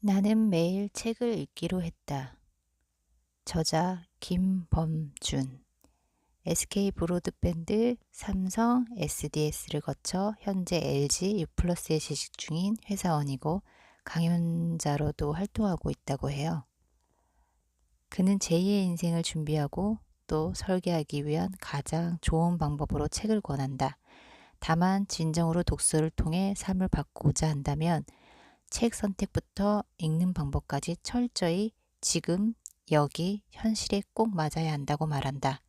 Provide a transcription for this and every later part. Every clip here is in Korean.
나는 매일 책을 읽기로 했다. 저자 김범준. SK 브로드밴드, 삼성, SDS를 거쳐 현재 LG U+에 재직 중인 회사원이고 강연자로도 활동하고 있다고 해요. 그는 제2의 인생을 준비하고 또 설계하기 위한 가장 좋은 방법으로 책을 권한다. 다만 진정으로 독서를 통해 삶을 바꾸고자 한다면 책 선택부터 읽는 방법까지 철저히 지금, 여기, 현실에 꼭 맞아야 한다고 말한다.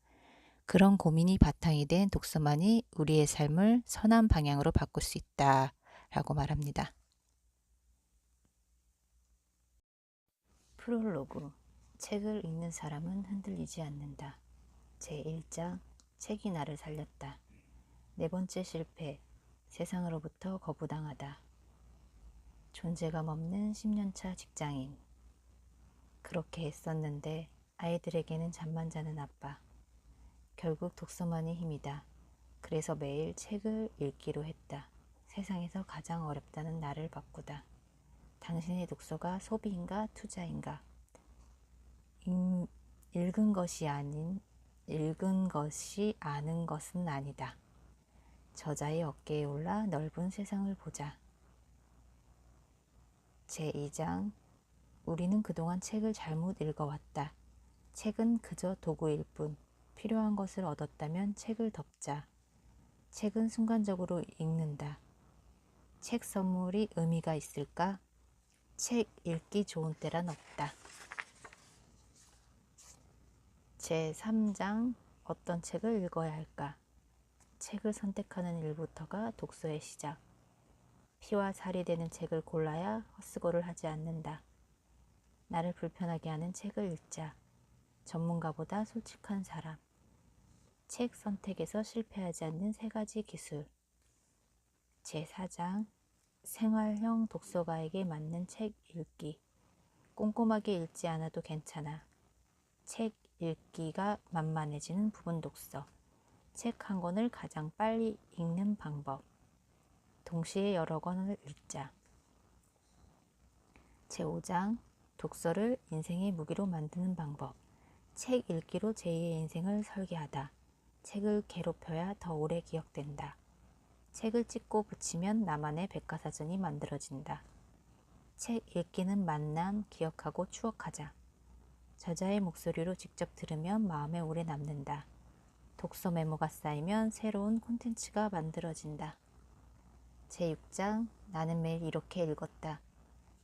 그런 고민이 바탕이 된 독서만이 우리의 삶을 선한 방향으로 바꿀 수 있다. 라고 말합니다. 프롤로그. 책을 읽는 사람은 흔들리지 않는다. 제1장. 책이 나를 살렸다. 네 번째 실패. 세상으로부터 거부당하다. 존재감 없는 10년차 직장인. 그렇게 애썼는데 아이들에게는 잠만 자는 아빠. 결국 독서만이 힘이다. 그래서 매일 책을 읽기로 했다. 세상에서 가장 어렵다는 나를 바꾸다. 당신의 독서가 소비인가 투자인가? 읽은 것이 아는 것은 아니다. 저자의 어깨에 올라 넓은 세상을 보자. 제2장. 우리는 그동안 책을 잘못 읽어왔다. 책은 그저 도구일 뿐. 필요한 것을 얻었다면 책을 덮자. 책은 순간적으로 읽는다. 책 선물이 의미가 있을까? 책 읽기 좋은 때란 없다. 제3장. 어떤 책을 읽어야 할까? 책을 선택하는 일부터가 독서의 시작. 피와 살이 되는 책을 골라야 헛수고를 하지 않는다. 나를 불편하게 하는 책을 읽자. 전문가보다 솔직한 사람. 책 선택에서 실패하지 않는 3가지 기술. 제4장. 생활형 독서가에게 맞는 책 읽기. 꼼꼼하게 읽지 않아도 괜찮아. 책 읽기가 만만해지는 부분 독서. 책 한 권을 가장 빨리 읽는 방법. 동시에 여러 권을 읽자. 제5장. 독서를 인생의 무기로 만드는 방법. 책 읽기로 제2의 인생을 설계하다. 책을 괴롭혀야 더 오래 기억된다. 책을 찍고 붙이면 나만의 백과사전이 만들어진다. 책 읽기는 만남, 기억하고 추억하자. 저자의 목소리로 직접 들으면 마음에 오래 남는다. 독서 메모가 쌓이면 새로운 콘텐츠가 만들어진다. 제6장. 나는 매일 이렇게 읽었다.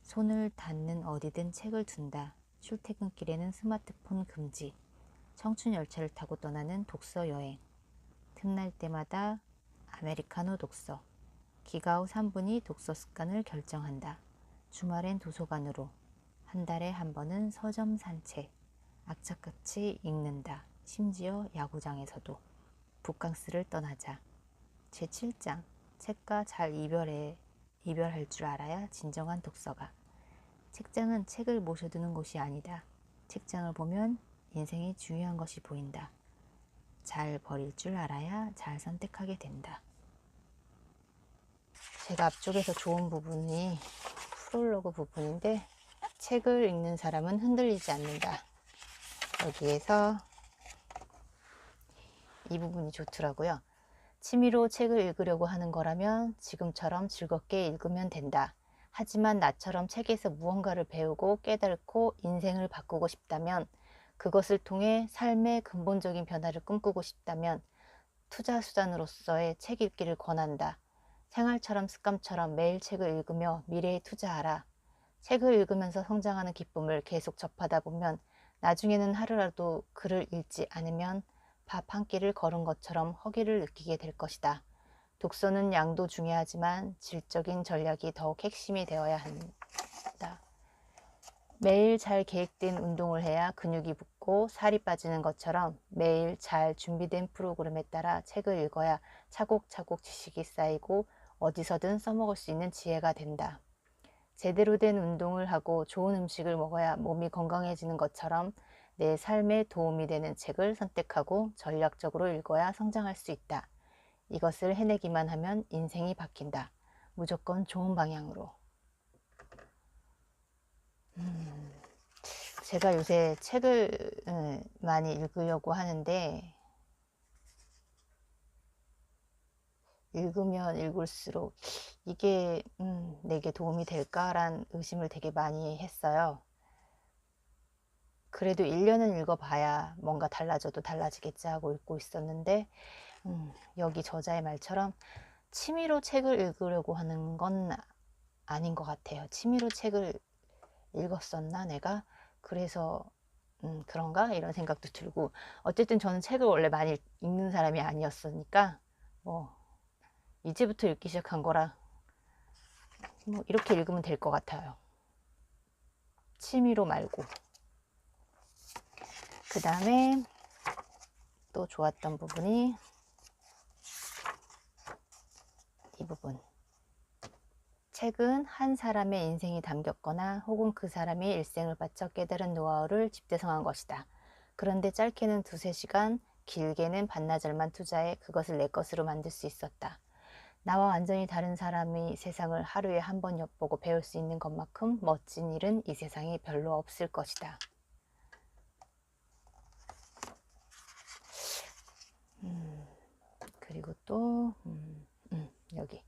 손을 닿는 어디든 책을 둔다. 출퇴근길에는 스마트폰 금지. 청춘 열차를 타고 떠나는 독서 여행. 틈날 때마다 아메리카노 독서. 기가 후 3분이 독서 습관을 결정한다. 주말엔 도서관으로. 한 달에 한 번은 서점 산책. 악착같이 읽는다. 심지어 야구장에서도. 북캉스를 떠나자. 제7장. 책과 잘 이별할 줄 알아야 진정한 독서가. 책장은 책을 모셔두는 곳이 아니다. 책장을 보면 인생의 중요한 것이 보인다. 잘 버릴 줄 알아야 잘 선택하게 된다. 제가 앞쪽에서 좋은 부분이 프롤로그 부분인데, 책을 읽는 사람은 흔들리지 않는다. 여기에서 이 부분이 좋더라고요. 취미로 책을 읽으려고 하는 거라면 지금처럼 즐겁게 읽으면 된다. 하지만 나처럼 책에서 무언가를 배우고 깨닫고 인생을 바꾸고 싶다면, 그것을 통해 삶의 근본적인 변화를 꿈꾸고 싶다면 투자 수단으로서의 책 읽기를 권한다. 생활처럼 습관처럼 매일 책을 읽으며 미래에 투자하라. 책을 읽으면서 성장하는 기쁨을 계속 접하다 보면 나중에는 하루라도 글을 읽지 않으면 밥 한 끼를 걸은 것처럼 허기를 느끼게 될 것이다. 독서는 양도 중요하지만 질적인 전략이 더욱 핵심이 되어야 한다. 매일 잘 계획된 운동을 해야 근육이 붙고 살이 빠지는 것처럼 매일 잘 준비된 프로그램에 따라 책을 읽어야 차곡차곡 지식이 쌓이고 어디서든 써먹을 수 있는 지혜가 된다. 제대로 된 운동을 하고 좋은 음식을 먹어야 몸이 건강해지는 것처럼 내 삶에 도움이 되는 책을 선택하고 전략적으로 읽어야 성장할 수 있다. 이것을 해내기만 하면 인생이 바뀐다. 무조건 좋은 방향으로. 제가 요새 책을 많이 읽으려고 하는데, 읽으면 읽을수록 이게 내게 도움이 될까란 의심을 되게 많이 했어요. 그래도 1년은 읽어봐야 뭔가 달라져도 달라지겠지 하고 읽고 있었는데, 여기 저자의 말처럼 취미로 책을 읽으려고 하는 건 아닌 것 같아요. 취미로 책을 읽었었나 내가? 그래서 그런가? 이런 생각도 들고, 어쨌든 저는 책을 원래 많이 읽는 사람이 아니었으니까 뭐 이제부터 읽기 시작한 거라 뭐 이렇게 읽으면 될 것 같아요. 취미로 말고. 그 다음에 또 좋았던 부분이 이 부분. 책은 한 사람의 인생이 담겼거나 혹은 그 사람이 일생을 바쳐 깨달은 노하우를 집대성한 것이다. 그런데 짧게는 2~3시간, 길게는 반나절만 투자해 그것을 내 것으로 만들 수 있었다. 나와 완전히 다른 사람이 세상을 하루에 한 번 엿보고 배울 수 있는 것만큼 멋진 일은 이 세상에 별로 없을 것이다. 그리고 또 여기.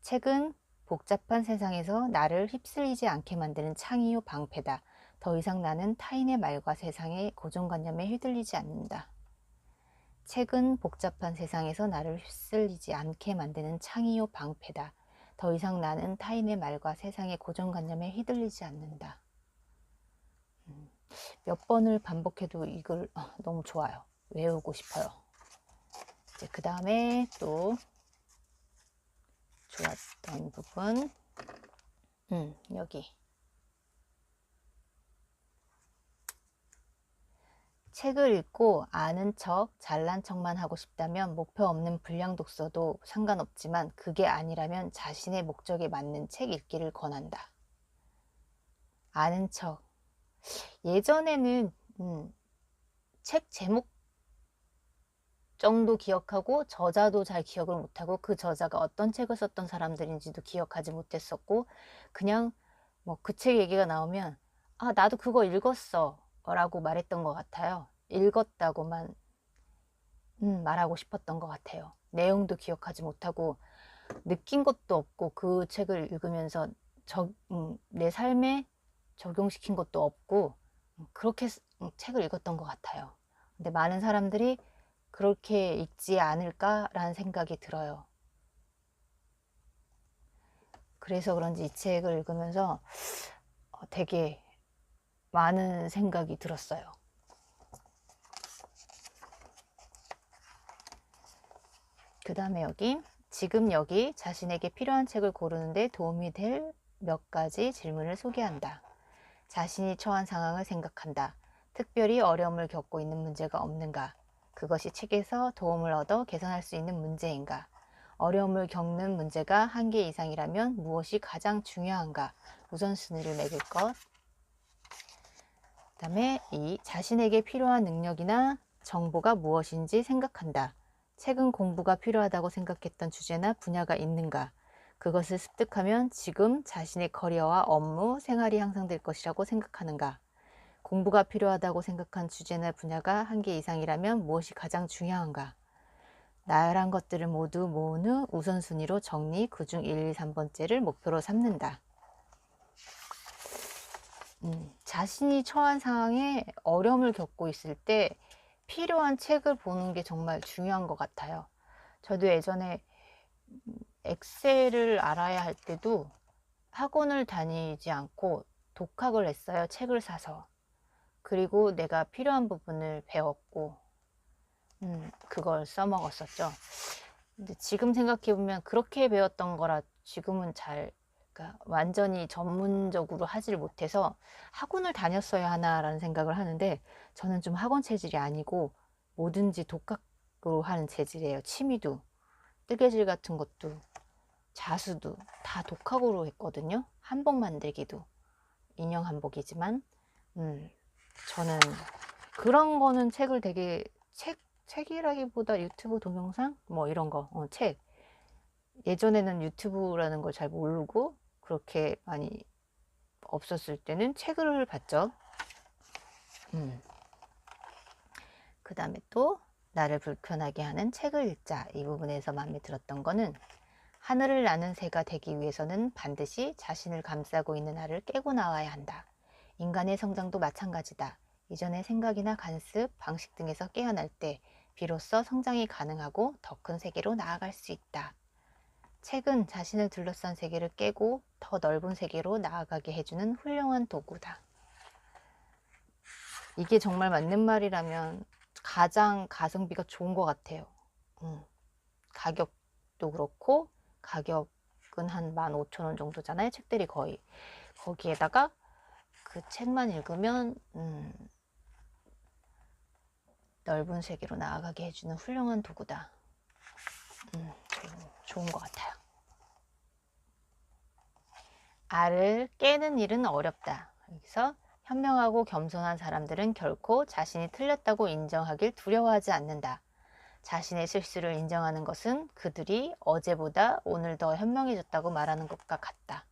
책은 복잡한 세상에서 나를 휩쓸리지 않게 만드는 창이요 방패다. 더 이상 나는 타인의 말과 세상의 고정관념에 휘둘리지 않는다. 책은 복잡한 세상에서 나를 휩쓸리지 않게 만드는 창이요 방패다. 더 이상 나는 타인의 말과 세상의 고정관념에 휘둘리지 않는다. 몇 번을 반복해도 이걸 너무 좋아요. 외우고 싶어요. 이제 그 다음에 또 좋았던 부분, 여기. 책을 읽고 아는 척, 잘난 척만 하고 싶다면 목표 없는 불량 독서도 상관없지만 그게 아니라면 자신의 목적에 맞는 책 읽기를 권한다. 아는 척. 예전에는 책 제목 정도 기억하고 저자도 잘 기억을 못하고 그 저자가 어떤 책을 썼던 사람들인지도 기억하지 못했었고, 그냥 뭐 그 책 얘기가 나오면 아 나도 그거 읽었어 라고 말했던 것 같아요. 읽었다고만 말하고 싶었던 것 같아요. 내용도 기억하지 못하고 느낀 것도 없고 그 책을 읽으면서 내 삶에 적용시킨 것도 없고 그렇게 책을 읽었던 것 같아요. 근데 많은 사람들이 그렇게 읽지 않을까라는 생각이 들어요. 그래서 그런지 이 책을 읽으면서 되게 많은 생각이 들었어요. 그 다음에 지금 여기 자신에게 필요한 책을 고르는데 도움이 될 몇 가지 질문을 소개한다. 자신이 처한 상황을 생각한다. 특별히 어려움을 겪고 있는 문제가 없는가? 그것이 책에서 도움을 얻어 개선할 수 있는 문제인가? 어려움을 겪는 문제가 1개 이상이라면 무엇이 가장 중요한가? 우선순위를 매길 것. 그 다음에 자신에게 필요한 능력이나 정보가 무엇인지 생각한다. 책은 공부가 필요하다고 생각했던 주제나 분야가 있는가? 그것을 습득하면 지금 자신의 커리어와 업무, 생활이 향상될 것이라고 생각하는가? 공부가 필요하다고 생각한 주제나 분야가 1개 이상이라면 무엇이 가장 중요한가? 나열한 것들을 모두 모은 후 우선순위로 정리, 그중 1, 2, 3번째를 목표로 삼는다. 자신이 처한 상황에 어려움을 겪고 있을 때 필요한 책을 보는 게 정말 중요한 것 같아요. 저도 예전에 엑셀을 알아야 할 때도 학원을 다니지 않고 독학을 했어요. 책을 사서. 그리고 내가 필요한 부분을 배웠고 그걸 써먹었었죠. 근데 지금 생각해보면 그렇게 배웠던 거라 지금은 그러니까 완전히 전문적으로 하지를 못해서 학원을 다녔어야 하나라는 생각을 하는데, 저는 좀 학원 체질이 아니고 뭐든지 독학으로 하는 체질이에요. 취미도, 뜨개질 같은 것도, 자수도 다 독학으로 했거든요. 한복 만들기도 인형 한복이지만 저는 그런 거는 책을 되게 책이라기보다 유튜브 동영상 뭐 이런 거 책. 예전에는 유튜브라는 걸 잘 모르고 그렇게 많이 없었을 때는 책을 봤죠. 그 다음에 또 나를 불편하게 하는 책을 읽자. 이 부분에서 마음에 들었던 거는 하늘을 나는 새가 되기 위해서는 반드시 자신을 감싸고 있는 알을 깨고 나와야 한다. 인간의 성장도 마찬가지다. 이전의 생각이나 관습, 방식 등에서 깨어날 때 비로소 성장이 가능하고 더 큰 세계로 나아갈 수 있다. 책은 자신을 둘러싼 세계를 깨고 더 넓은 세계로 나아가게 해주는 훌륭한 도구다. 이게 정말 맞는 말이라면 가장 가성비가 좋은 것 같아요. 가격도 그렇고, 가격은 한 15,000원 정도잖아요. 책들이 거의. 거기에다가 그 책만 읽으면 넓은 세계로 나아가게 해주는 훌륭한 도구다. 좋은 것 같아요. 알을 깨는 일은 어렵다. 여기서 현명하고 겸손한 사람들은 결코 자신이 틀렸다고 인정하길 두려워하지 않는다. 자신의 실수를 인정하는 것은 그들이 어제보다 오늘 더 현명해졌다고 말하는 것과 같다.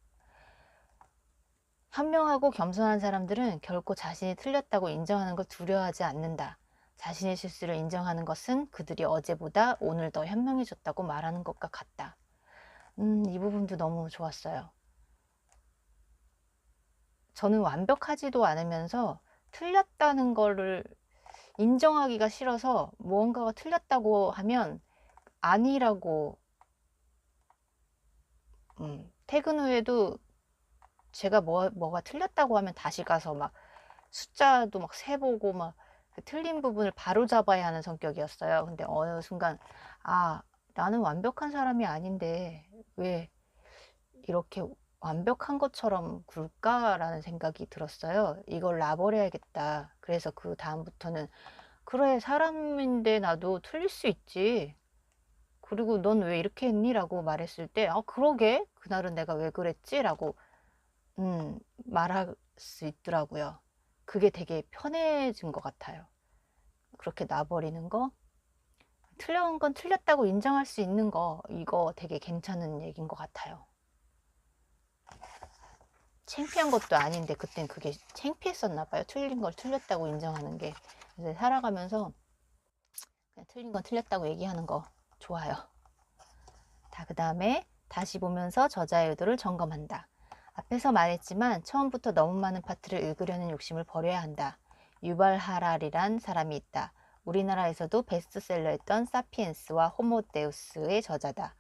현명하고 겸손한 사람들은 결코 자신이 틀렸다고 인정하는 걸 두려워하지 않는다. 자신의 실수를 인정하는 것은 그들이 어제보다 오늘 더 현명해졌다고 말하는 것과 같다. 이 부분도 너무 좋았어요. 저는 완벽하지도 않으면서 틀렸다는 거를 인정하기가 싫어서 무언가가 틀렸다고 하면 아니라고 퇴근 후에도 제가 뭐가 틀렸다고 하면 다시 가서 막 숫자도 막 세보고 막 그 틀린 부분을 바로 잡아야 하는 성격이었어요. 근데 어느 순간 나는 완벽한 사람이 아닌데 왜 이렇게 완벽한 것처럼 굴까라는 생각이 들었어요. 이걸 놔버려야겠다. 그래서 그 다음부터는 그래, 사람인데 나도 틀릴 수 있지. 그리고 넌 왜 이렇게 했니? 라고 말했을 때 그러게 그날은 내가 왜 그랬지? 라고 말할 수 있더라고요. 그게 되게 편해진 것 같아요. 그렇게 놔버리는 거, 틀린 건 틀렸다고 인정할 수 있는 거, 이거 되게 괜찮은 얘기인 것 같아요. 창피한 것도 아닌데 그땐 그게 창피했었나 봐요. 틀린 걸 틀렸다고 인정하는 게. 그래서 살아가면서 그냥 틀린 건 틀렸다고 얘기하는 거 좋아요. 그 다음에 다시 보면서 저자의 의도를 점검한다. 앞에서 말했지만 처음부터 너무 많은 파트를 읽으려는 욕심을 버려야 한다. 유발 하랄이란 사람이 있다. 우리나라에서도 베스트셀러였던 사피엔스와 호모데우스의 저자다.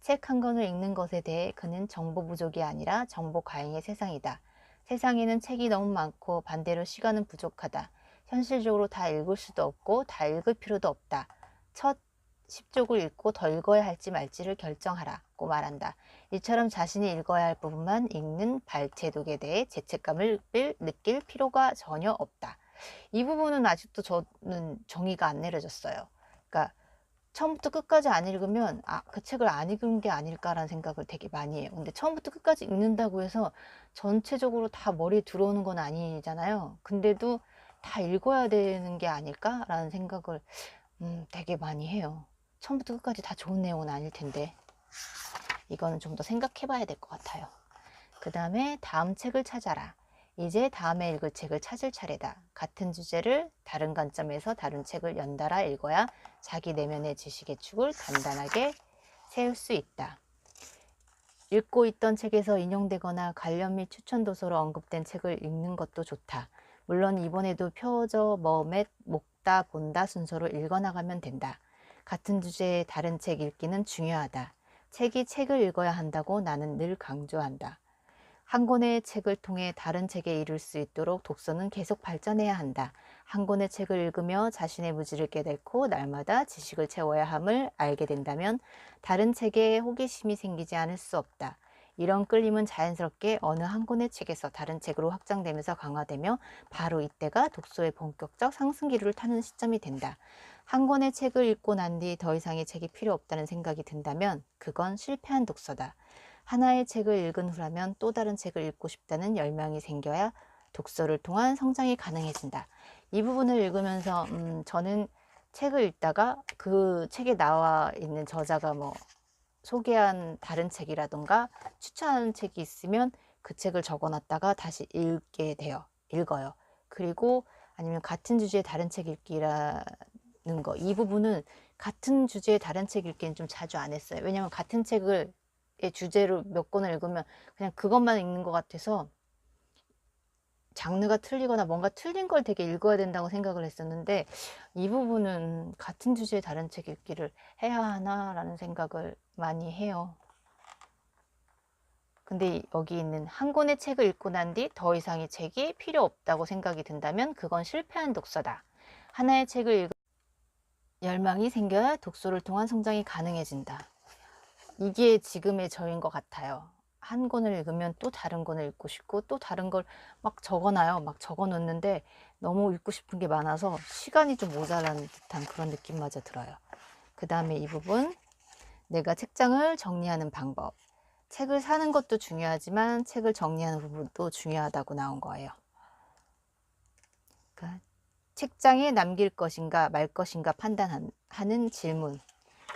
책 한 권을 읽는 것에 대해 그는 정보 부족이 아니라 정보 과잉의 세상이다. 세상에는 책이 너무 많고 반대로 시간은 부족하다. 현실적으로 다 읽을 수도 없고 다 읽을 필요도 없다. 첫 10쪽을 읽고 더 읽어야 할지 말지를 결정하라고 말한다. 이처럼 자신이 읽어야 할 부분만 읽는 발제독에 대해 죄책감을 느낄 필요가 전혀 없다. 이 부분은 아직도 저는 정의가 안 내려졌어요. 그러니까 처음부터 끝까지 안 읽으면 그 책을 안 읽은 게 아닐까라는 생각을 되게 많이 해요. 근데 처음부터 끝까지 읽는다고 해서 전체적으로 다 머리에 들어오는 건 아니잖아요. 근데도 다 읽어야 되는 게 아닐까라는 생각을 되게 많이 해요. 처음부터 끝까지 다 좋은 내용은 아닐 텐데 이거는 좀 더 생각해 봐야 될 것 같아요. 그 다음에 다음 책을 찾아라. 이제 다음에 읽을 책을 찾을 차례다. 같은 주제를 다른 관점에서 다른 책을 연달아 읽어야 자기 내면의 지식의 축을 단단하게 세울 수 있다. 읽고 있던 책에서 인용되거나 관련 및 추천 도서로 언급된 책을 읽는 것도 좋다. 물론 이번에도 표저, 머맷, 목다, 본다 순서로 읽어나가면 된다. 같은 주제의 다른 책 읽기는 중요하다. 책이 책을 읽어야 한다고 나는 늘 강조한다. 한 권의 책을 통해 다른 책에 이를 수 있도록 독서는 계속 발전해야 한다. 한 권의 책을 읽으며 자신의 무지를 깨닫고 날마다 지식을 채워야 함을 알게 된다면 다른 책에 호기심이 생기지 않을 수 없다. 이런 끌림은 자연스럽게 어느 한 권의 책에서 다른 책으로 확장되면서 강화되며 바로 이때가 독서의 본격적 상승기류를 타는 시점이 된다. 한 권의 책을 읽고 난 뒤 더 이상의 책이 필요 없다는 생각이 든다면 그건 실패한 독서다. 하나의 책을 읽은 후라면 또 다른 책을 읽고 싶다는 열망이 생겨야 독서를 통한 성장이 가능해진다. 이 부분을 읽으면서 저는 책을 읽다가 그 책에 나와 있는 저자가 소개한 다른 책이라던가 추천하는 책이 있으면 그 책을 적어놨다가 다시 읽어요. 그리고 아니면 같은 주제의 다른 책 읽기라는 거, 이 부분은 같은 주제의 다른 책 읽기는 좀 자주 안 했어요. 왜냐면 같은 책을 주제로 몇 권을 읽으면 그냥 그것만 읽는 것 같아서 장르가 틀리거나 뭔가 틀린 걸 되게 읽어야 된다고 생각을 했었는데, 이 부분은 같은 주제의 다른 책 읽기를 해야 하나라는 생각을 많이 해요. 근데 여기 있는 한 권의 책을 읽고 난 뒤 더 이상의 책이 필요 없다고 생각이 든다면 그건 실패한 독서다. 하나의 책을 읽으면 열망이 생겨야 독서를 통한 성장이 가능해진다. 이게 지금의 저인 것 같아요. 한 권을 읽으면 또 다른 권을 읽고 싶고 또 다른 걸 막 적어놔요. 막 적어 놓는데 너무 읽고 싶은 게 많아서 시간이 좀 모자라는 듯한 그런 느낌마저 들어요. 그 다음에 이 부분, 내가 책장을 정리하는 방법. 책을 사는 것도 중요하지만 책을 정리하는 부분도 중요하다고 나온 거예요. 그러니까 책장에 남길 것인가 말 것인가 판단하는 질문.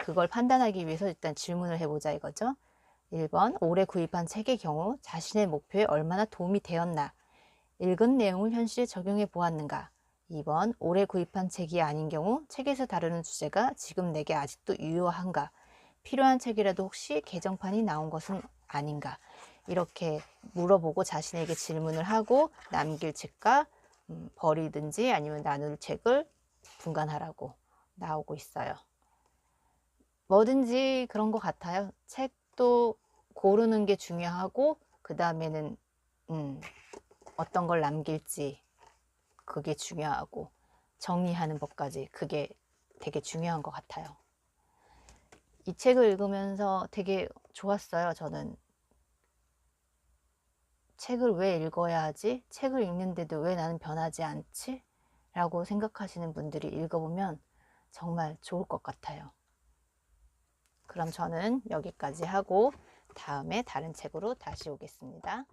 그걸 판단하기 위해서 일단 질문을 해보자 이거죠. 1번, 올해 구입한 책의 경우 자신의 목표에 얼마나 도움이 되었나? 읽은 내용을 현실에 적용해 보았는가? 2번, 올해 구입한 책이 아닌 경우 책에서 다루는 주제가 지금 내게 아직도 유효한가? 필요한 책이라도 혹시 개정판이 나온 것은 아닌가? 이렇게 물어보고 자신에게 질문을 하고 남길 책과 버리든지 아니면 나눌 책을 분간하라고 나오고 있어요. 뭐든지 그런 것 같아요. 책도 고르는 게 중요하고 그 다음에는 어떤 걸 남길지 그게 중요하고 정리하는 법까지 그게 되게 중요한 것 같아요. 이 책을 읽으면서 되게 좋았어요. 저는 책을 왜 읽어야 하지? 책을 읽는데도 왜 나는 변하지 않지? 라고 생각하시는 분들이 읽어보면 정말 좋을 것 같아요. 그럼 저는 여기까지 하고 다음에 다른 책으로 다시 오겠습니다.